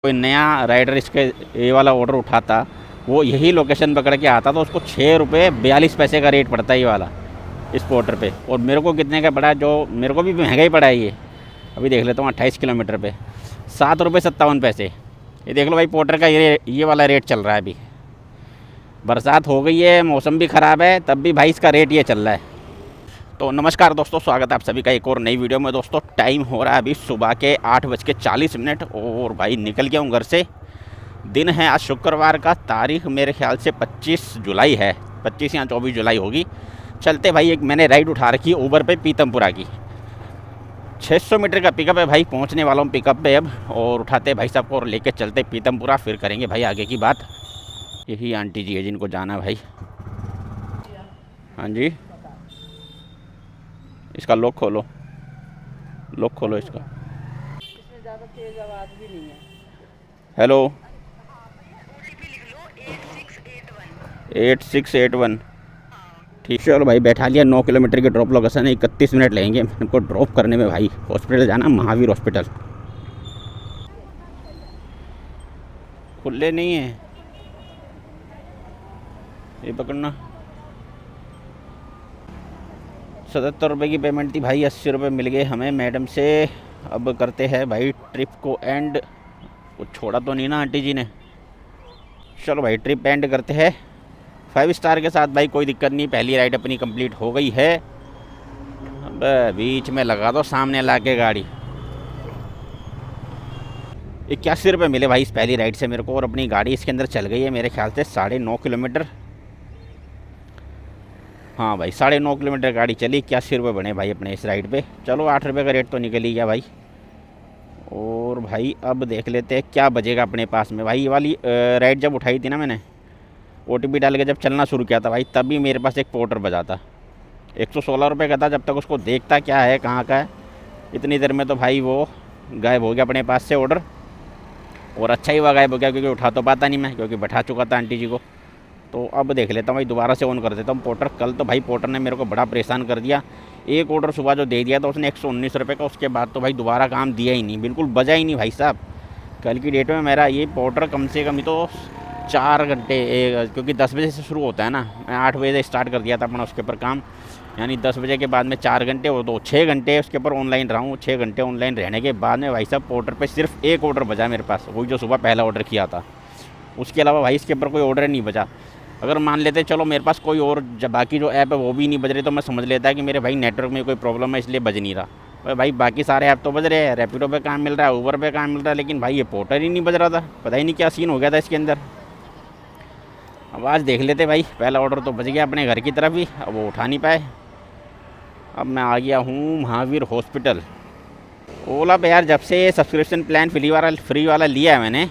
कोई नया राइडर इसके ये वाला ऑर्डर उठाता, वो यही लोकेशन पकड़ के आता तो उसको 6 रुपये 42 पैसे का रेट पड़ता है ये वाला इस पोर्टर पे। और मेरे को कितने का पड़ा, जो मेरे को भी महंगा ही पड़ा है ये। अभी देख लेता हूँ 28 किलोमीटर पे 7 रुपये 57 पैसे। ये देख लो भाई, पोर्टर का ये वाला रेट चल रहा है। अभी बरसात हो गई है, मौसम भी ख़राब है, तब भी भाई इसका रेट ये चल रहा है। तो नमस्कार दोस्तों, स्वागत है आप सभी का एक और नई वीडियो में। दोस्तों टाइम हो रहा है अभी सुबह के 8:40 और भाई निकल गया हूँ घर से। दिन है आज शुक्रवार का, तारीख मेरे ख्याल से 25 जुलाई है, 25 या 24 जुलाई होगी। चलते भाई, एक मैंने राइड उठा रखी है ऊबर पे पीतमपुरा की। 600 मीटर का पिकअप है भाई, पहुँचने वाला हूँ पिकअप पे अब। और उठाते भाई साहब को और लेके चलते पीतमपुरा, फिर करेंगे भाई आगे की बात। यही आंटी जी है जिनको जाना है भाई। हाँ जी, इसका लॉक खोलो, लॉक खोलो इसका। इसमें ज़्यादा तेज आवाज़ भी नहीं है। हेलो, 8681। ठीक, चलो भाई बैठा लिया। 9 किलोमीटर की ड्रॉप लोकेशन है, 31 मिनट लगेंगे हमको ड्रॉप करने में भाई। हॉस्पिटल जाना, महावीर हॉस्पिटल। खुले नहीं है, ये पकड़ना। 77 रुपये की पेमेंट थी भाई, 80 रुपये मिल गए हमें मैडम से। अब करते हैं भाई ट्रिप को एंड। वो छोड़ा तो नहीं ना आंटी जी ने। चलो भाई ट्रिप एंड करते हैं 5 स्टार के साथ भाई, कोई दिक्कत नहीं। पहली राइड अपनी कंप्लीट हो गई है। अब बीच में लगा दो सामने ला के गाड़ी। 81 रुपये मिले भाई इस पहली राइड से मेरे को, और अपनी गाड़ी इसके अंदर चल गई है मेरे ख्याल से 9.5 किलोमीटर। हाँ भाई 9.5 किलोमीटर गाड़ी चली, 81 रुपये बने भाई अपने इस राइड पे। चलो 8 रुपये का रेट तो निकल ही गया भाई। और भाई अब देख लेते हैं क्या बचेगा अपने पास में भाई। ये वाली राइड जब उठाई थी ना मैंने, OTP डाल के जब चलना शुरू किया था भाई, तभी मेरे पास एक पोर्टर बजा था। 116 रुपये का था। जब तक उसको देखता क्या है कहाँ का है, इतनी देर में तो भाई वो गायब हो गया अपने पास से ऑर्डर। और अच्छा ही हुआ गायब हो गया, क्योंकि उठा तो पाता नहीं मैं, क्योंकि बैठा चुका था आंटी जी को। तो अब देख लेता हूँ भाई, दोबारा से ऑन कर देता हूँ पोर्टर। कल तो भाई पोर्टर ने मेरे को बड़ा परेशान कर दिया। एक ऑर्डर सुबह जो दे दिया था उसने 119 रुपये का, उसके बाद तो भाई दोबारा काम दिया ही नहीं, बिल्कुल बजा ही नहीं भाई साहब। कल की डेट में मेरा ये पोर्टर कम से कम ही तो 4 घंटे, क्योंकि 10 बजे से शुरू होता है ना, मैं 8 बजे से स्टार्ट कर दिया था अपना उसके ऊपर काम। यानी 10 बजे के बाद में 4 घंटे, वो तो 6 घंटे उसके ऊपर ऑनलाइन रहा हूँ। 6 घंटे ऑनलाइन रहने के बाद में भाई साहब पोर्टर पे सिर्फ एक ऑर्डर बजा मेरे पास, वही जो सुबह पहला ऑर्डर किया था। उसके अलावा भाई इसके ऊपर कोई ऑर्डर नहीं बचा। अगर मान लेते चलो मेरे पास कोई और जब बाकी जो ऐप है वो भी नहीं बज रहे, तो मैं समझ लेता है कि मेरे भाई नेटवर्क में कोई प्रॉब्लम है इसलिए बज नहीं रहा। भाई बाकी सारे ऐप तो बज रहे हैं, रैपिडो पे काम मिल रहा है, ऊबर पे काम मिल रहा है, लेकिन भाई ये पोर्टर ही नहीं बज रहा था। पता ही नहीं क्या सीन हो गया था इसके अंदर। अब आज देख लेते भाई, पहला ऑर्डर तो बच गया अपने घर की तरफ ही, अब वो उठा नहीं पाए। अब मैं आ गया हूँ महावीर हॉस्पिटल। ओला पे यार जब से सब्सक्रिप्शन प्लान फ्री वाला लिया है मैंने,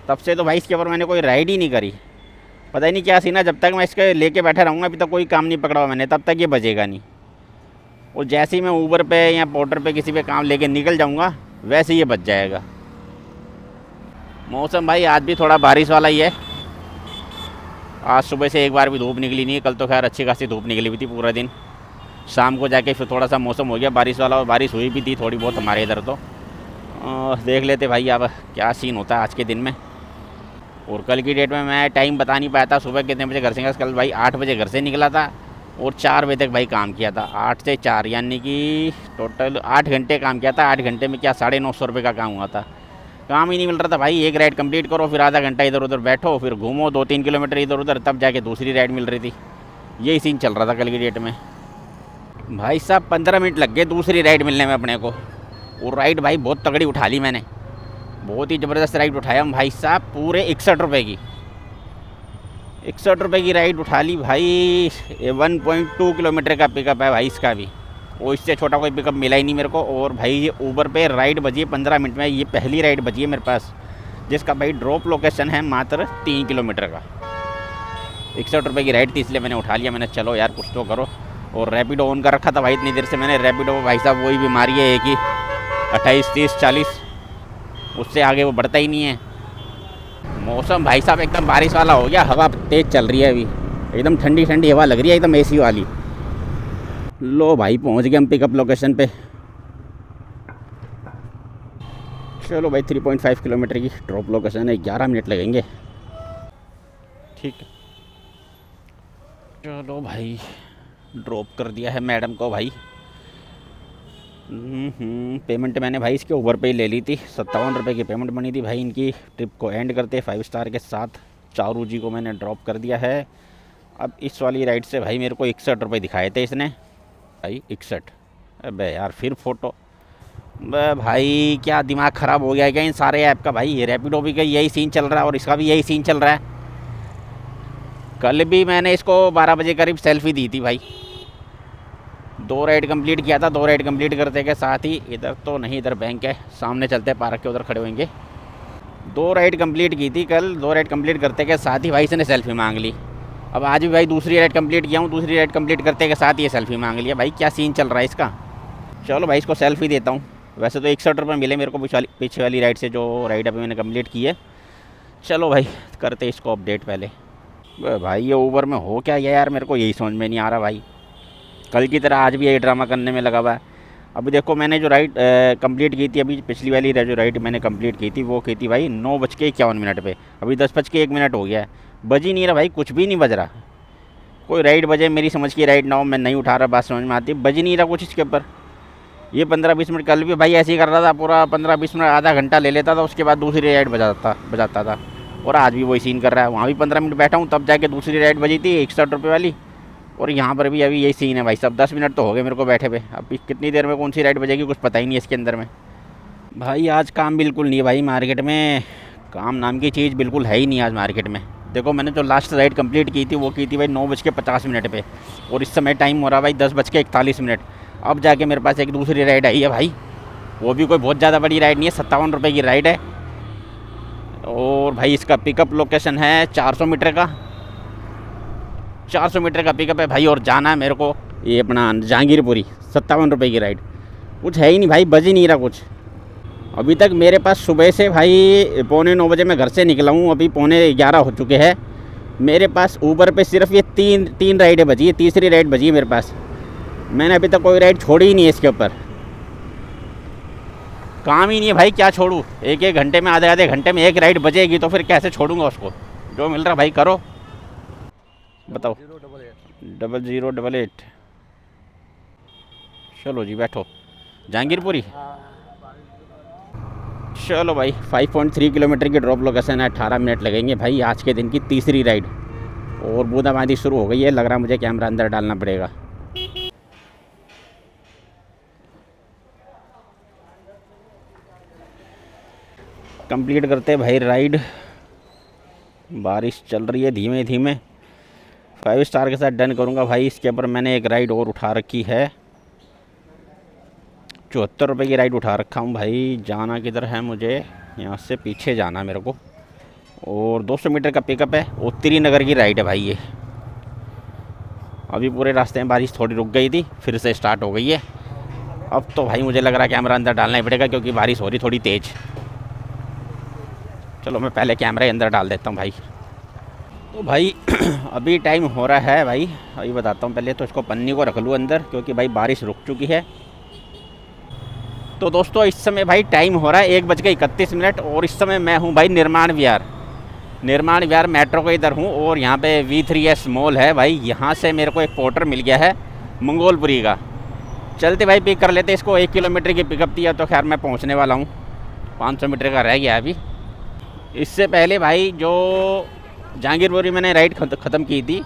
तब से तो भाई इसके ऊपर मैंने कोई राइड ही नहीं करी। पता ही नहीं क्या सीन है, जब तक मैं इसके लेके बैठा रहूँगा अभी तक कोई काम नहीं पकड़ा हुआ मैंने, तब तक ये बजेगा नहीं। और जैसे ही मैं ऊबर पे या पोर्टर पे किसी पे काम लेके निकल जाऊँगा, वैसे ये बच जाएगा। मौसम भाई आज भी थोड़ा बारिश वाला ही है। आज सुबह से एक बार भी धूप निकली नहीं है। कल तो खैर अच्छी खासी धूप निकली हुई थी पूरा दिन। शाम को जाके फिर थोड़ा सा मौसम हो गया बारिश वाला, और बारिश हुई भी थी थोड़ी बहुत हमारे इधर। तो देख लेते भाई अब क्या सीन होता है आज के दिन में। और कल की डेट में मैं टाइम बता नहीं पाया था सुबह कितने बजे घर से। कल भाई 8 बजे घर से निकला था और 4 बजे तक भाई काम किया था। 8 से 4 यानी कि टोटल 8 घंटे काम किया था। 8 घंटे में क्या 950 रुपये का काम हुआ था। काम ही नहीं मिल रहा था भाई। एक राइड कंप्लीट करो, फिर आधा घंटा इधर उधर बैठो, फिर घूमो 2-3 किलोमीटर इधर उधर, तब जाके दूसरी राइड मिल रही थी। यही सीन चल रहा था कल की डेट में भाई साहब। 15 मिनट लग गए दूसरी राइड मिलने में अपने को। और राइड भाई बहुत तगड़ी उठा ली मैंने, बहुत ही ज़बरदस्त राइड उठाया हम भाई साहब। पूरे 61 रुपये की 61 रुपये की राइड उठा ली भाई। 1.2 किलोमीटर का पिकअप है भाई इसका भी, वो इससे छोटा कोई पिकअप मिला ही नहीं मेरे को। और भाई ये ऊबर पे राइड बजी है 15 मिनट में। ये पहली राइड बजी है मेरे पास, जिसका भाई ड्रॉप लोकेशन है मात्र 3 किलोमीटर का। 61 रुपये की राइड थी इसलिए मैंने उठा लिया। मैंने चलो यार कुछ तो करो। और रैपिडो ऑन कर रखा था भाई इतनी देर से मैंने। रैपिडो भाई साहब वही बीमारी है एक ही, 28, 30, 40, उससे आगे वो बढ़ता ही नहीं है। मौसम भाई साहब एकदम बारिश वाला हो गया, हवा तेज़ चल रही है अभी, एकदम ठंडी ठंडी हवा लग रही है, एकदम AC वाली। लो भाई पहुंच गए हम पिकअप लोकेशन पे। चलो भाई 3.5 किलोमीटर की ड्रॉप लोकेशन है, 11 मिनट लगेंगे। ठीक है, चलो भाई ड्रॉप कर दिया है मैडम को भाई। पेमेंट मैंने भाई इसके ऊबर पे ही ले ली थी, 57 रुपये की पेमेंट बनी थी भाई। इनकी ट्रिप को एंड करते 5 स्टार के साथ चारू जी को मैंने ड्रॉप कर दिया है। अब इस वाली राइड से भाई मेरे को 61 रुपये दिखाए थे इसने भाई, 61। अबे यार फिर फ़ोटो, भाई क्या दिमाग ख़राब हो गया क्या इन सारे ऐप का भाई। ये रैपिडो भी का यही सीन चल रहा है और इसका भी यही सीन चल रहा है। कल भी मैंने इसको 12 बजे करीब सेल्फी दी थी भाई। 2 राइड कंप्लीट किया था। 2 राइड कंप्लीट करते के साथ ही, इधर तो नहीं, इधर बैंक है सामने, चलते हैं पार्क के उधर खड़े होंगे। 2 राइड कंप्लीट की थी कल। 2 राइड कंप्लीट करते के साथ ही भाई इसने सेल्फी मांग ली। अब आज भी भाई दूसरी राइड कंप्लीट किया हूँ, दूसरी राइड कंप्लीट करते के साथ ये सेल्फी मांग लिया भाई। क्या सीन चल रहा है इसका। चलो भाई इसको सेल्फी देता हूँ। वैसे तो 61 रुपये मिले मेरे को पीछे वाली राइड से, जो राइड अभी मैंने कंप्लीट की है। चलो भाई करते इसको अपडेट पहले। भाई ये ऊबर में हो क्या यार, मेरे को यही समझ में नहीं आ रहा भाई। कल की तरह आज भी यही ड्रामा करने में लगा हुआ है। अभी देखो मैंने जो राइड कंप्लीट की थी, अभी पिछली वाली जो राइड मैंने कंप्लीट की थी वो की थी भाई 9:51 पे। अभी 10:01 हो गया है, बज ही नहीं रहा भाई, कुछ भी नहीं बज रहा। कोई राइड बजे, मेरी समझ की राइड ना हो, मैं नहीं उठा रहा, बात समझ में आती, बज ही नहीं रहा कुछ इसके ऊपर। ये 15-20 मिनट कल भी भाई ऐसे ही कर रहा था, पूरा 15-20 मिनट आधा घंटा ले लेता था, उसके बाद दूसरी राइड बजाता था। और आज भी वही सीन कर रहा है। वहाँ भी 15 मिनट बैठा हूँ तब जाके दूसरी राइड बजी थी 61 रुपये वाली, और यहाँ पर भी अभी यही सीन है भाई। सब 10 मिनट तो हो गए मेरे को बैठे हुए। अब कितनी देर में कौन सी राइड बजेगी कुछ पता ही नहीं है इसके अंदर में। भाई आज काम बिल्कुल नहीं है भाई मार्केट में, काम नाम की चीज़ बिल्कुल है ही नहीं आज मार्केट में। देखो मैंने जो लास्ट राइड कंप्लीट की थी वो की थी भाई 9:50 पे, और इस समय टाइम हो रहा भाई 10:41। अब जाके मेरे पास एक दूसरी राइड आई है भाई, वो भी कोई बहुत ज़्यादा बड़ी राइड नहीं है, 57 रुपये की राइड है। और भाई इसका पिकअप लोकेशन है 400 मीटर का, 400 मीटर का पिकअप है भाई। और जाना है मेरे को ये अपना जहांगीरपुरी, 57 रुपये की राइड। कुछ है ही नहीं भाई, बज ही नहीं रहा कुछ। अभी तक मेरे पास सुबह से भाई 8:45 बजे मैं घर से निकला हूँ, अभी 11:15 हो चुके हैं। मेरे पास ऊबर पे सिर्फ ये तीन राइडें बजी है, तीसरी राइड बजी है मेरे पास। मैंने अभी तक कोई राइड छोड़ी ही नहीं है इसके ऊपर। काम ही नहीं है भाई, क्या छोड़ूँ। एक घंटे में, आधे घंटे में एक राइड बजेगी तो फिर कैसे छोड़ूंगा उसको। जो मिल रहा भाई करो, बताओ। 0088। चलो जी बैठो, जहांगीरपुरी। चलो भाई 5.3 किलोमीटर की ड्रॉप लोकेशन है, 18 मिनट लगेंगे भाई। आज के दिन की तीसरी राइड, और बूंदाबांदी शुरू हो गई है। लग रहा है मुझे कैमरा अंदर डालना पड़ेगा। कंप्लीट करते भाई राइड। बारिश चल रही है धीमे धीमे। 5 स्टार के साथ डन करूँगा भाई। इसके ऊपर मैंने एक राइड और उठा रखी है, 74 रुपये की राइड उठा रखा हूँ भाई। जाना किधर है मुझे, यहाँ से पीछे जाना है मेरे को, और 200 मीटर का पिकअप है। उत्तरी नगर की राइड है भाई ये। अभी पूरे रास्ते में बारिश थोड़ी रुक गई थी, फिर से स्टार्ट हो गई है। अब तो भाई मुझे लग रहा है कैमरा अंदर डालना ही पड़ेगा, क्योंकि बारिश हो रही थोड़ी तेज़। चलो मैं पहले कैमरा अंदर डाल देता हूँ भाई। तो भाई अभी टाइम हो रहा है भाई, अभी बताता हूँ। पहले तो इसको पन्नी को रख लूँ अंदर, क्योंकि भाई बारिश रुक चुकी है। तो दोस्तों इस समय भाई टाइम हो रहा है 1:31, और इस समय मैं हूँ भाई निर्माण विहार मेट्रो के इधर हूँ। और यहाँ पे V3S मॉल है भाई। यहाँ से मेरे को एक पोर्टर मिल गया है मंगोलपुरी का। चलते भाई पिक कर लेते इसको। 1 किलोमीटर की पिकअप थी, तो खैर मैं पहुँचने वाला हूँ। 500 मीटर का रह गया अभी। इससे पहले भाई जो जहांगीरपुरी मैंने राइड ख़त्म की थी,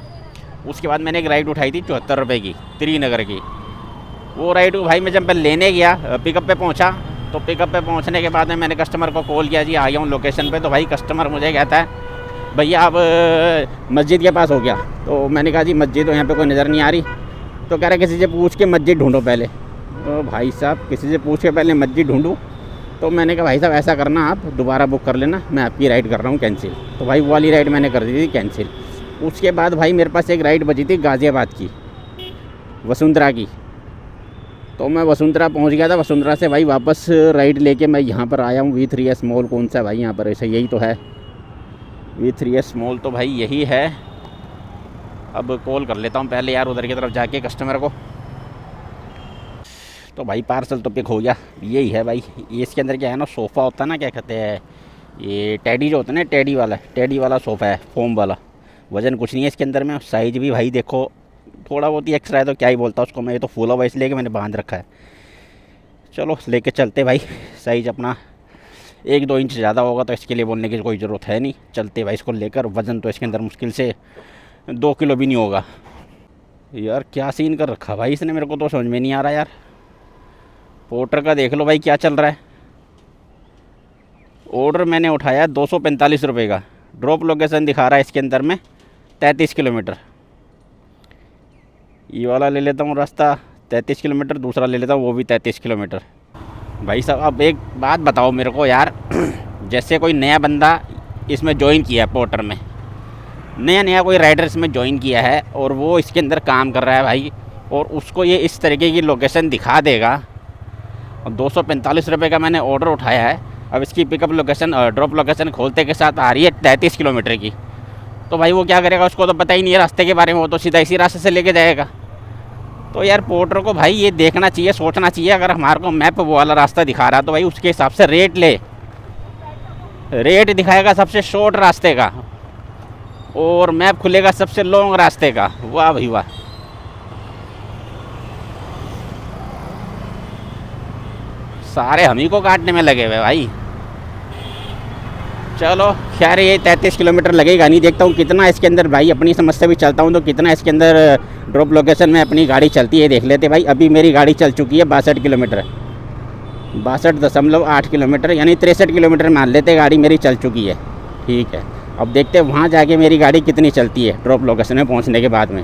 उसके बाद मैंने एक राइड उठाई थी 74 रुपये की, त्रिनगर की। वो राइड भाई मैं जब लेने गया, पिकअप पे पहुंचा, तो पिकअप पे पहुंचने के बाद में मैंने कस्टमर को कॉल किया, जी आ गया हूँ लोकेशन पे। तो भाई कस्टमर मुझे कहता है भैया आप मस्जिद के पास हो गया। तो मैंने कहा जी मस्जिद तो यहाँ पे कोई नज़र नहीं आ रही। तो कह रहा किसी से पूछ के मस्जिद ढूंढो पहले। तो भाई साहब किसी से पूछ के पहले मस्जिद ढूंढूँ? तो मैंने कहा भाई साहब ऐसा करना, आप दोबारा बुक कर लेना, मैं आपकी राइड कर रहा हूँ कैंसिल। तो भाई वो वाली राइड मैंने कर दी थी कैंसिल। उसके बाद भाई मेरे पास एक राइड बची थी गाज़ियाबाद की, वसुंधरा की। तो मैं वसुंधरा पहुंच गया था। वसुंधरा से भाई वापस राइड लेके मैं यहाँ पर आया हूँ। V3S मॉल कौन सा है भाई यहाँ पर, ऐसा यही तो है V3S मॉल, तो भाई यही है। अब कॉल कर लेता हूँ पहले यार उधर की तरफ जाके कस्टमर को। तो भाई पार्सल तो पिक हो गया। यही है भाई, ये इसके अंदर क्या है ना, सोफ़ा होता है ना, क्या कहते हैं ये, टेडी जो होता है ना, टेडी वाला सोफ़ा है, फोम वाला। वज़न कुछ नहीं है इसके अंदर में। साइज़ भी भाई देखो थोड़ा बहुत ही एक्स्ट्रा है तो क्या ही बोलता उसको मैं, ये तो फूला हुआ इसलिए कि मैंने बांध रखा है। चलो लेके चलते भाई। साइज़ अपना 1-2 इंच ज़्यादा होगा तो इसके लिए बोलने की कोई ज़रूरत है नहीं। चलते भाई इसको लेकर। वज़न तो इसके अंदर मुश्किल से 2 किलो भी नहीं होगा। यार क्या सीन कर रखा भाई इसने, मेरे को तो समझ में नहीं आ रहा यार। पोर्टर का देख लो भाई क्या चल रहा है। ऑर्डर मैंने उठाया 245 रुपये का। ड्रॉप लोकेशन दिखा रहा है इसके अंदर में 33 किलोमीटर। ये वाला ले लेता हूँ रास्ता 33 किलोमीटर, दूसरा ले लेता हूँ वो भी 33 किलोमीटर। भाई साहब अब एक बात बताओ मेरे को यार, जैसे कोई नया बंदा इसमें ज्वाइन किया है, पोर्टर में नया कोई राइडर इसमें ज्वाइन किया है और वो इसके अंदर काम कर रहा है भाई, और उसको ये इस तरीके की लोकेशन दिखा देगा। और 245 रुपये का मैंने ऑर्डर उठाया है। अब इसकी पिकअप लोकेशन ड्रॉप लोकेशन खोलते के साथ आ रही है 33 किलोमीटर की। तो भाई वो क्या करेगा, उसको तो पता ही नहीं है रास्ते के बारे में, वो तो सीधा इसी रास्ते से लेके जाएगा। तो यार पोर्टर को भाई ये देखना चाहिए, सोचना चाहिए, अगर हमारे को मैप वो वाला रास्ता दिखा रहा तो भाई उसके हिसाब से रेट ले। रेट दिखाएगा सबसे शॉर्ट रास्ते का और मैप खुलेगा सबसे लॉन्ग रास्ते का। वाह भाई वाह। सारे हम ही को काटने में लगे हुए भाई। चलो खैर ये 33 किलोमीटर लगेगा नहीं, देखता हूँ कितना इसके अंदर भाई, अपनी समझ से भी चलता हूँ तो कितना इसके अंदर ड्रॉप लोकेशन में अपनी गाड़ी चलती है देख लेते भाई। अभी मेरी गाड़ी चल चुकी है 62 किलोमीटर, 62.8 किलोमीटर, यानी 63 किलोमीटर मान लेते गाड़ी मेरी चल चुकी है। ठीक है, अब देखते हैं वहाँ जाके मेरी गाड़ी कितनी चलती है ड्रॉप लोकेशन में पहुँचने के बाद में।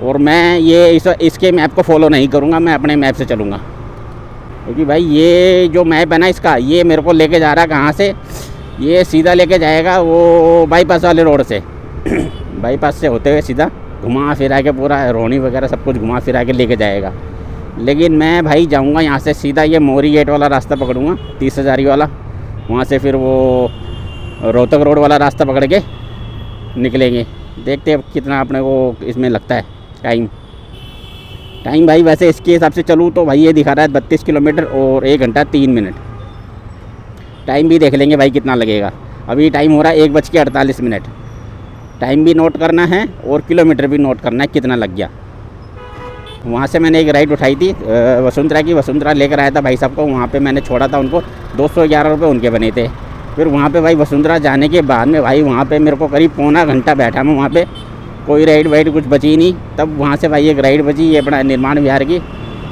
और मैं ये इसके मैप को फॉलो नहीं करूँगा, मैं अपने मैप से चलूँगा, क्योंकि भाई ये जो मैप है ना इसका, ये मेरे को लेके जा रहा है कहाँ से, ये सीधा लेके जाएगा वो बाईपास वाले रोड से बाईपास से होते हुए सीधा घुमा फिरा के पूरा रोनी वगैरह सब कुछ घुमा फिरा के लेके जाएगा। लेकिन मैं भाई जाऊंगा यहाँ से सीधा ये मोरी गेट वाला रास्ता पकड़ूंगा, 30 हज़ारी वाला, वहाँ से फिर वो रोहतक रोड वाला रास्ता पकड़ के निकलेंगे। देखते हैं कितना अपने को इसमें लगता है टाइम भाई। वैसे इसके हिसाब से चलूँ तो भाई ये दिखा रहा है 32 किलोमीटर और 1 घंटा 3 मिनट। टाइम भी देख लेंगे भाई कितना लगेगा। अभी टाइम हो रहा है 1:48। टाइम भी नोट करना है और किलोमीटर भी नोट करना है कितना लग गया। वहाँ से मैंने एक राइड उठाई थी वसुंधरा की, वसुंधरा लेकर आया था भाई साहब को, वहाँ पे मैंने छोड़ा था उनको, 211 रुपये उनके बने थे। फिर वहाँ पे भाई वसुंधरा जाने के बाद में भाई वहाँ पे मेरे को करीब पौना घंटा बैठा मैं वहाँ पे, कोई राइड वाइड कुछ बची नहीं। तब वहाँ से भाई एक राइड बची, ये अपना निर्माण विहार की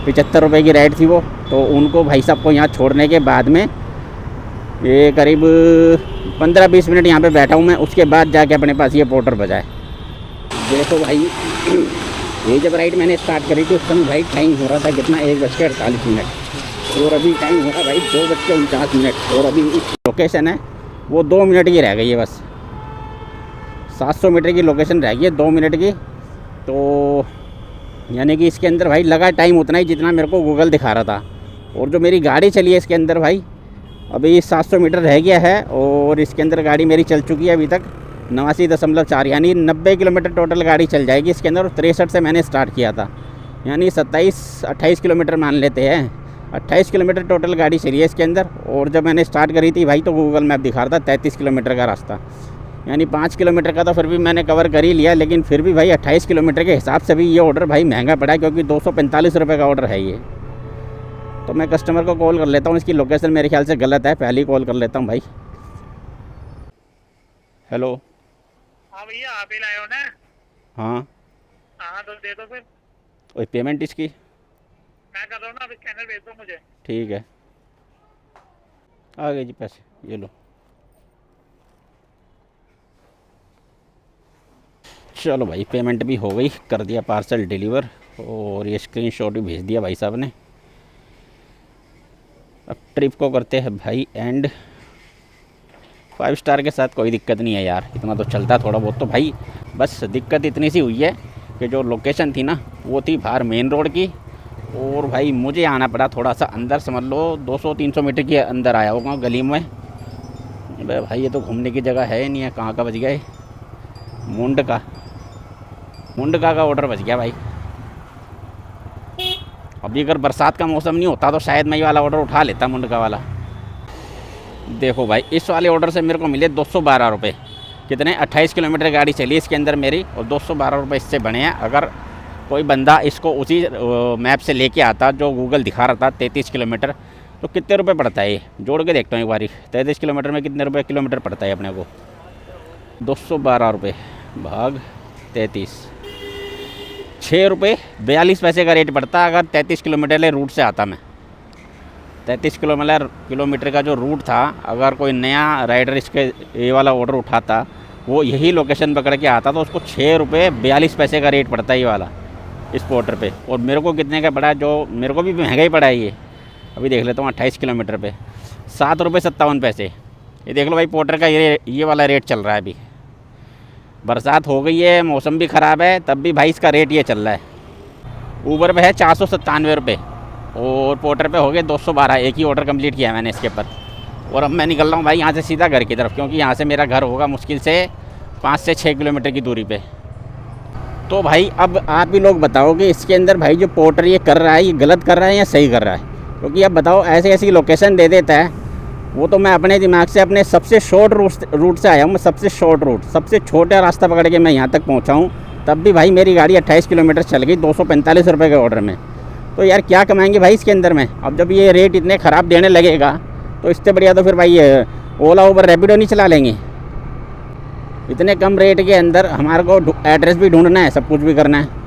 75 रुपये की राइड थी वो। तो उनको भाई साहब को यहाँ छोड़ने के बाद में ये करीब 15-20 मिनट यहाँ पे बैठा हूँ मैं, उसके बाद जाके अपने पास ये पोर्टर बजाए। देखो भाई ये जब राइड मैंने स्टार्ट करी थी उस समय भाई टाइम हो रहा था कितना, 1:48 और अभी टाइम हो रहा भाई 2:49 और अभी लोकेशन है वो 2 मिनट की रह गई है बस। 700 मीटर की लोकेशन रह गई है 2 मिनट की। तो यानी कि इसके अंदर भाई लगा टाइम उतना ही जितना मेरे को गूगल दिखा रहा था। और जो मेरी गाड़ी चली है इसके अंदर भाई अभी 700 मीटर रह गया है और इसके अंदर गाड़ी मेरी चल चुकी है अभी तक 89.4, यानी 90 किलोमीटर टोटल गाड़ी चल जाएगी इसके अंदर। और 63 से मैंने स्टार्ट किया था, यानी 27-28 किलोमीटर मान लेते हैं। 28 किलोमीटर टोटल गाड़ी चली है इसके अंदर। और जब मैंने स्टार्ट करी थी भाई तो गूगल मैप दिखा रहा था 33 किलोमीटर का रास्ता, यानी 5 किलोमीटर का तो फिर भी मैंने कवर कर ही लिया। लेकिन फिर भी भाई 28 किलोमीटर के हिसाब से भी ये ऑर्डर भाई महंगा पड़ा, क्योंकि 245 रुपये का ऑर्डर है ये। तो मैं कस्टमर को कॉल कर लेता हूँ, इसकी लोकेशन मेरे ख्याल से गलत है, पहले ही कॉल कर लेता हूँ भाई। हेलो, हाँ भैया आप ही लाए हो ना? हाँ हाँ तो दे दो फिर। और पेमेंट इसकी मैं कर रहा हूँ ना, अब स्कैनर भेज दो मुझे। ठीक है, आ गए जी पैसे, ये लो। चलो भाई पेमेंट भी हो गई, कर दिया पार्सल डिलीवर और ये स्क्रीनशॉट भी भेज दिया भाई साहब ने। अब ट्रिप को करते हैं भाई एंड। 5 स्टार के साथ कोई दिक्कत नहीं है यार, इतना तो चलता थोड़ा बहुत तो भाई। बस दिक्कत इतनी सी हुई है कि जो लोकेशन थी ना वो थी बाहर मेन रोड की, और भाई मुझे आना पड़ा थोड़ा सा अंदर, समझ लो 200-300 मीटर के अंदर आया होगा गली में। भाई ये तो घूमने की जगह है नहीं है, कहाँ का बच गया है, मुंडका का ऑर्डर बच गया भाई। अभी अगर बरसात का मौसम नहीं होता तो शायद मैं ये वाला ऑर्डर उठा लेता मुंडका वाला। देखो भाई इस वाले ऑर्डर से मेरे को मिले 212 रुपये। कितने 28 किलोमीटर गाड़ी चली इसके अंदर मेरी और 212 रुपये इससे बने हैं। अगर कोई बंदा इसको उसी मैप से लेके आता जो गूगल दिखा रहा था 33 किलोमीटर, तो कितने रुपए पड़ता है ये? जोड़ के देखता हूँ एक बारी, 33 किलोमीटर में कितने रुपए किलोमीटर पड़ता है अपने को? 212 रुपये भाग 33, 6 रुपये 42 पैसे का रेट पड़ता अगर 33 किलोमीटर के रूट से आता मैं। 33 किलोमीटर का जो रूट था, अगर कोई नया राइडर इसके ये वाला ऑर्डर उठाता, वो यही लोकेशन पकड़ के आता तो उसको 6 रुपये 42 पैसे का रेट पड़ता है ये वाला इस पोर्टर पे। और मेरे को कितने का पड़ा, जो मेरे को भी महंगा ही पड़ा है ये। अभी देख लेता हूँ 28 किलोमीटर पे 7 रुपये 57 पैसे। ये देख लो भाई पोर्टर का ये वाला रेट चल रहा है। अभी बरसात हो गई है, मौसम भी ख़राब है, तब भी भाई इसका रेट ये चल रहा है। ऊबर पे है 497 रुपये और पोर्टर पे हो गए 212। एक ही ऑर्डर कंप्लीट किया मैंने इसके ऊपर। और अब मैं निकल रहा हूँ भाई यहाँ से सीधा घर की तरफ, क्योंकि यहाँ से मेरा घर होगा मुश्किल से 5 से 6 किलोमीटर की दूरी पे। तो भाई अब आप ही लोग बताओ कि इसके अंदर भाई जो पोर्टर ये कर रहा है, ये गलत कर रहा है या सही कर रहा है? क्योंकि अब बताओ ऐसी ऐसी लोकेशन दे देता है। वो तो मैं अपने दिमाग से अपने सबसे शॉर्ट रूट से आया हूँ। मैं सबसे शॉर्ट रूट, सबसे छोटा रास्ता पकड़ के मैं यहाँ तक पहुँचा हूँ, तब भी भाई मेरी गाड़ी 28 किलोमीटर चल गई 245 रुपये के ऑर्डर में। तो यार क्या कमाएंगे भाई इसके अंदर में? अब जब ये रेट इतने ख़राब देने लगेगा तो इससे बढ़िया तो फिर भाई ओला उबर रैपिडो नहीं चला लेंगे। इतने कम रेट के अंदर हमारे को एड्रेस भी ढूंढना है, सब कुछ भी करना है।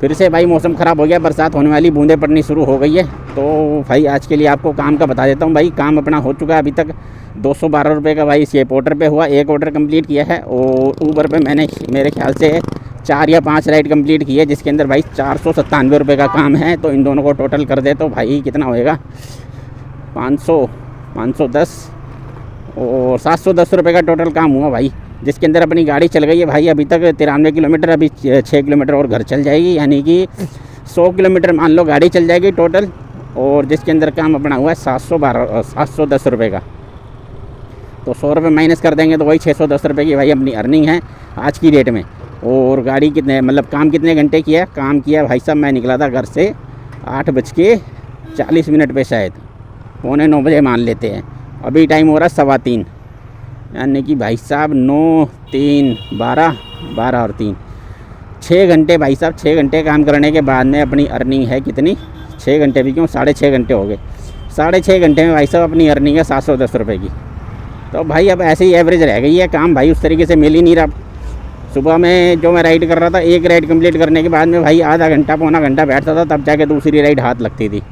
फिर से भाई मौसम ख़राब हो गया, बरसात होने वाली, बूंदें पड़नी शुरू हो गई है। तो भाई आज के लिए आपको काम का बता देता हूँ। भाई काम अपना हो चुका है अभी तक 212 रुपये का भाई इस पोर्टर पे हुआ। एक ऑर्डर कंप्लीट किया है और ऊबर पे मैंने मेरे ख्याल से 4 या 5 राइड कंप्लीट की है, जिसके अंदर भाई 497 रुपये का काम है। तो इन दोनों को टोटल कर दे तो भाई कितना होएगा? 500, 510 और 710 रुपये का टोटल काम हुआ भाई, जिसके अंदर अपनी गाड़ी चल गई है भाई अभी तक 93 किलोमीटर। अभी 6 किलोमीटर और घर चल जाएगी, यानी कि 100 किलोमीटर मान लो गाड़ी चल जाएगी टोटल। और जिसके अंदर काम अपना हुआ है 710 रुपये का। तो 100 रुपये माइनस कर देंगे तो वही 610 रुपये की भाई अपनी अर्निंग है आज की डेट में। और गाड़ी कितने मतलब काम कितने घंटे किया? काम किया भाई साहब, मैं निकला था घर से 8:40 पे, शायद 8:45 बजे मान लेते हैं। अभी टाइम हो रहा है 3:15, यानी कि भाई साहब 9, 3, 12 और 3, 6 घंटे भाई साहब। 6 घंटे काम करने के बाद में अपनी अर्निंग है कितनी? 6 घंटे भी क्यों, 6.5 घंटे हो गए। 6.5 घंटे में भाई साहब अपनी अर्निंग है 710 रुपये की। तो भाई अब ऐसे ही एवरेज रह गई है, काम भाई उस तरीके से मिल ही नहीं रहा। सुबह में जो मैं राइड कर रहा था, एक राइड कंप्लीट करने के बाद में भाई आधा घंटा पौना घंटा बैठता था, तब जाके दूसरी राइड हाथ लगती थी।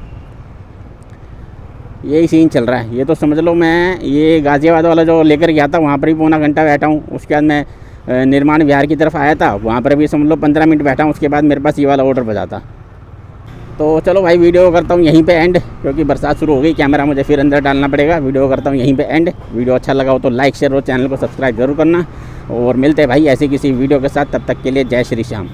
यही सीन चल रहा है। ये तो समझ लो मैं ये गाज़ियाबाद वाला जो लेकर गया था वहाँ पर भी पौना घंटा बैठा हूँ। उसके बाद मैं निर्माण विहार की तरफ आया था, वहाँ पर भी समझ लो 15 मिनट बैठा हूँ। उसके बाद मेरे पास ये वाला ऑर्डर बजा था। तो चलो भाई वीडियो करता हूँ यहीं पे एंड, क्योंकि बरसात शुरू हो गई, कैमरा मुझे फिर अंदर डालना पड़ेगा। वीडियो करता हूँ यहीं पे एंड। वीडियो अच्छा लगा हो तो लाइक शेयर और चैनल को सब्सक्राइब जरूर करना। और मिलते हैं भाई ऐसी किसी वीडियो के साथ, तब तक के लिए जय श्री श्याम।